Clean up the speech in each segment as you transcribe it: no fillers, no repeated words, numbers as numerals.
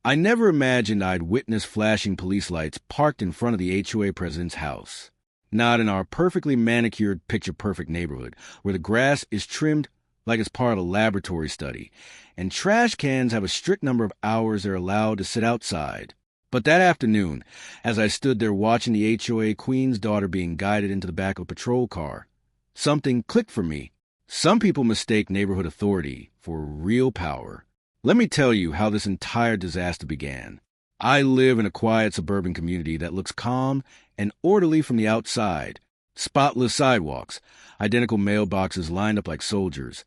I never imagined I'd witness flashing police lights parked in front of the HOA president's house. Not in our perfectly manicured, picture-perfect neighborhood, where the grass is trimmed like it's part of a laboratory study, and trash cans have a strict number of hours they're allowed to sit outside. But that afternoon, as I stood there watching the HOA queen's daughter being guided into the back of a patrol car, something clicked for me. Some people mistake neighborhood authority for real power. Let me tell you how this entire disaster began. I live in a quiet suburban community that looks calm and orderly from the outside. Spotless sidewalks, identical mailboxes lined up like soldiers,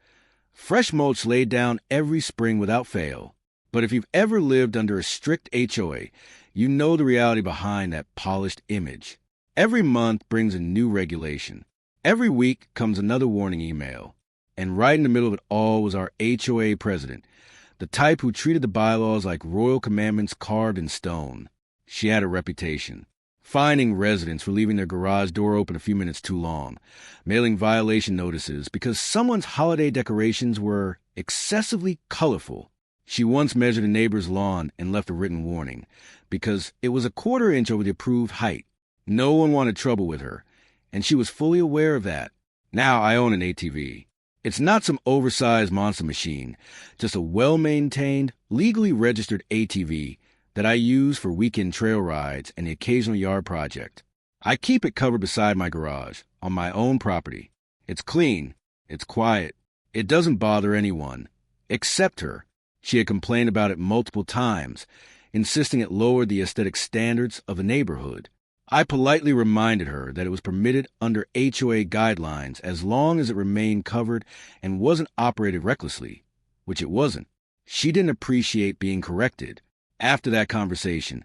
fresh mulch laid down every spring without fail. But if you've ever lived under a strict HOA, you know the reality behind that polished image. Every month brings a new regulation. Every week comes another warning email. And right in the middle of it all was our HOA president, the type who treated the bylaws like royal commandments carved in stone. She had a reputation. Fining residents for leaving their garage door open a few minutes too long, mailing violation notices because someone's holiday decorations were excessively colorful. She once measured a neighbor's lawn and left a written warning because it was a quarter inch over the approved height. No one wanted trouble with her, and she was fully aware of that. Now I own an ATV. It's not some oversized monster machine, just a well-maintained, legally registered ATV that I use for weekend trail rides and the occasional yard project. I keep it covered beside my garage, on my own property. It's clean, it's quiet, it doesn't bother anyone, except her. She had complained about it multiple times, insisting it lowered the aesthetic standards of the neighborhood. I politely reminded her that it was permitted under HOA guidelines as long as it remained covered and wasn't operated recklessly, which it wasn't. She didn't appreciate being corrected. After that conversation,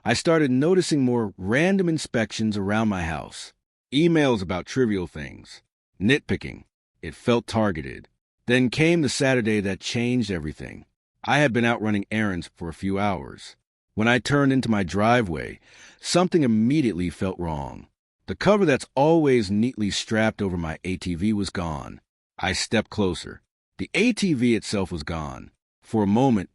I started noticing more random inspections around my house. Emails about trivial things. Nitpicking. It felt targeted. Then came the Saturday that changed everything. I had been out running errands for a few hours. When I turned into my driveway, something immediately felt wrong. The cover that's always neatly strapped over my ATV was gone. I stepped closer. The ATV itself was gone. For a moment,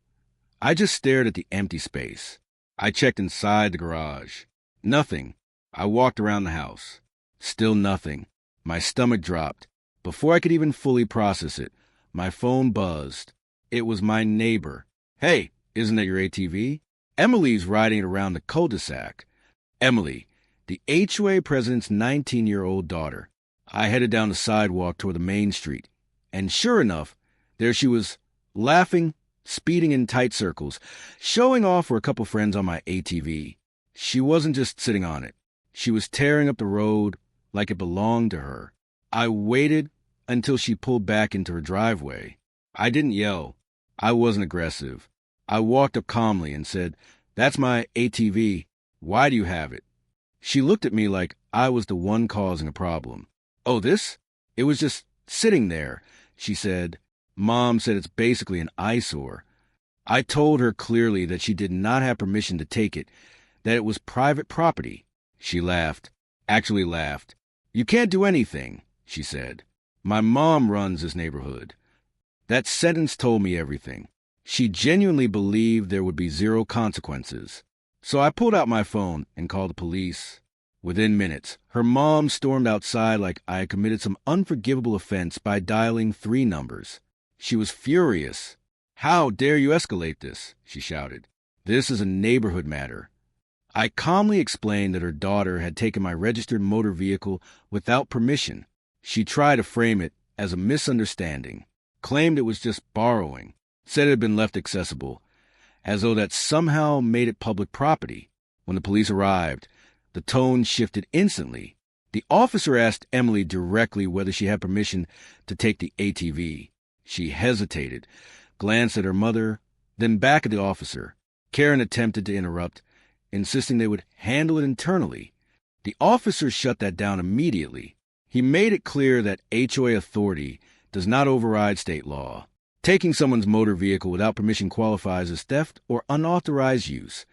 I just stared at the empty space. I checked inside the garage. Nothing. I walked around the house. Still nothing. My stomach dropped. Before I could even fully process it, my phone buzzed. It was my neighbor. "Hey, isn't that your ATV?" Emily's riding it around the cul-de-sac. Emily, the HOA president's 19-year-old daughter. I headed down the sidewalk toward the main street, and sure enough, there she was, laughing, speeding in tight circles, showing off for a couple friends on my ATV. She wasn't just sitting on it. She was tearing up the road like it belonged to her. I waited until she pulled back into her driveway. I didn't yell. I wasn't aggressive. I walked up calmly and said, "That's my ATV. Why do you have it?" She looked at me like I was the one causing a problem. "Oh, this? It was just sitting there," she said. "Mom said it's basically an eyesore." I told her clearly that she did not have permission to take it, that it was private property. She laughed. Actually laughed. "You can't do anything," she said. "My mom runs this neighborhood." That sentence told me everything. She genuinely believed there would be zero consequences. So I pulled out my phone and called the police. Within minutes, her mom stormed outside like I had committed some unforgivable offense by dialing 3 numbers. She was furious. "How dare you escalate this?" she shouted. "This is a neighborhood matter." I calmly explained that her daughter had taken my registered motor vehicle without permission. She tried to frame it as a misunderstanding, claimed it was just borrowing, said it had been left accessible, as though that somehow made it public property. When the police arrived, the tone shifted instantly. The officer asked Emily directly whether she had permission to take the ATV. She hesitated, glanced at her mother, then back at the officer. Karen attempted to interrupt, insisting they would handle it internally. The officer shut that down immediately. He made it clear that HOA authority does not override state law. Taking someone's motor vehicle without permission qualifies as theft or unauthorized use,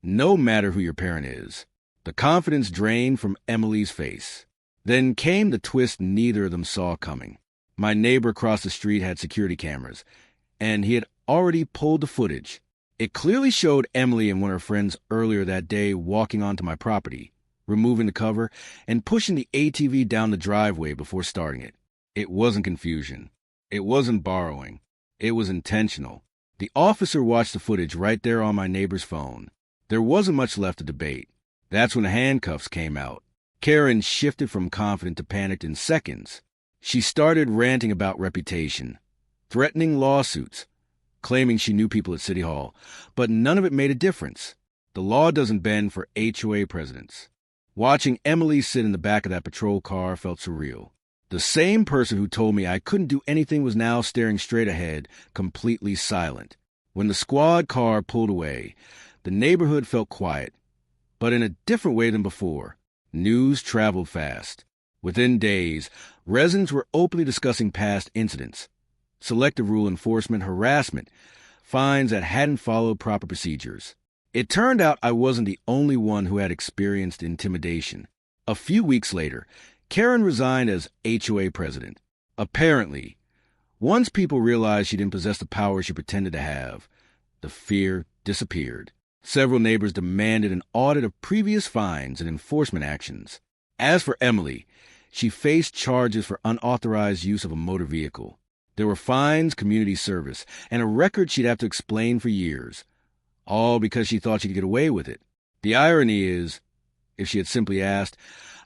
no matter who your parent is. The confidence drained from Emily's face. Then came the twist neither of them saw coming. My neighbor across the street had security cameras, and he had already pulled the footage. It clearly showed Emily and one of her friends earlier that day walking onto my property, removing the cover, and pushing the ATV down the driveway before starting it. It wasn't confusion. It wasn't borrowing. It was intentional. The officer watched the footage right there on my neighbor's phone. There wasn't much left to debate. That's when the handcuffs came out. Karen shifted from confident to panicked in seconds. She started ranting about reputation, threatening lawsuits, claiming she knew people at City Hall, but none of it made a difference. The law doesn't bend for HOA presidents. Watching Emily sit in the back of that patrol car felt surreal. The same person who told me I couldn't do anything was now staring straight ahead, completely silent. When the squad car pulled away, the neighborhood felt quiet, but in a different way than before. News traveled fast. Within days, residents were openly discussing past incidents, selective rule enforcement, harassment, fines that hadn't followed proper procedures. It turned out I wasn't the only one who had experienced intimidation. A few weeks later, Karen resigned as HOA president. Apparently, once people realized she didn't possess the power she pretended to have, the fear disappeared. Several neighbors demanded an audit of previous fines and enforcement actions. As for Emily, she faced charges for unauthorized use of a motor vehicle. There were fines, community service, and a record she'd have to explain for years, all because she thought she could get away with it. The irony is, if she had simply asked,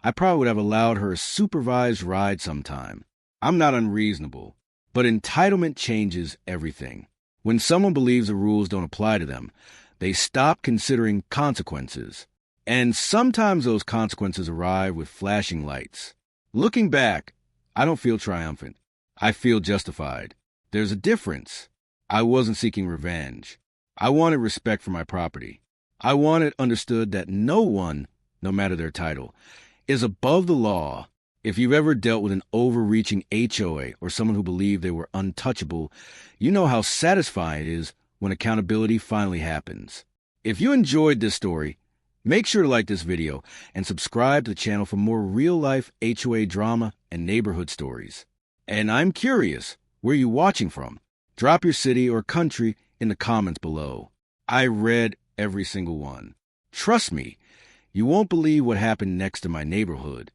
I probably would have allowed her a supervised ride sometime. I'm not unreasonable, but entitlement changes everything. When someone believes the rules don't apply to them, they stop considering consequences. And sometimes those consequences arrive with flashing lights. Looking back, I don't feel triumphant. I feel justified. There's a difference. I wasn't seeking revenge. I wanted respect for my property. I wanted understood that no one, no matter their title, is above the law. If you've ever dealt with an overreaching HOA or someone who believed they were untouchable, you know how satisfying it is when accountability finally happens. If you enjoyed this story, make sure to like this video and subscribe to the channel for more real-life HOA drama and neighborhood stories. And I'm curious, where are you watching from? Drop your city or country in the comments below. I read every single one. Trust me, you won't believe what happened next in my neighborhood.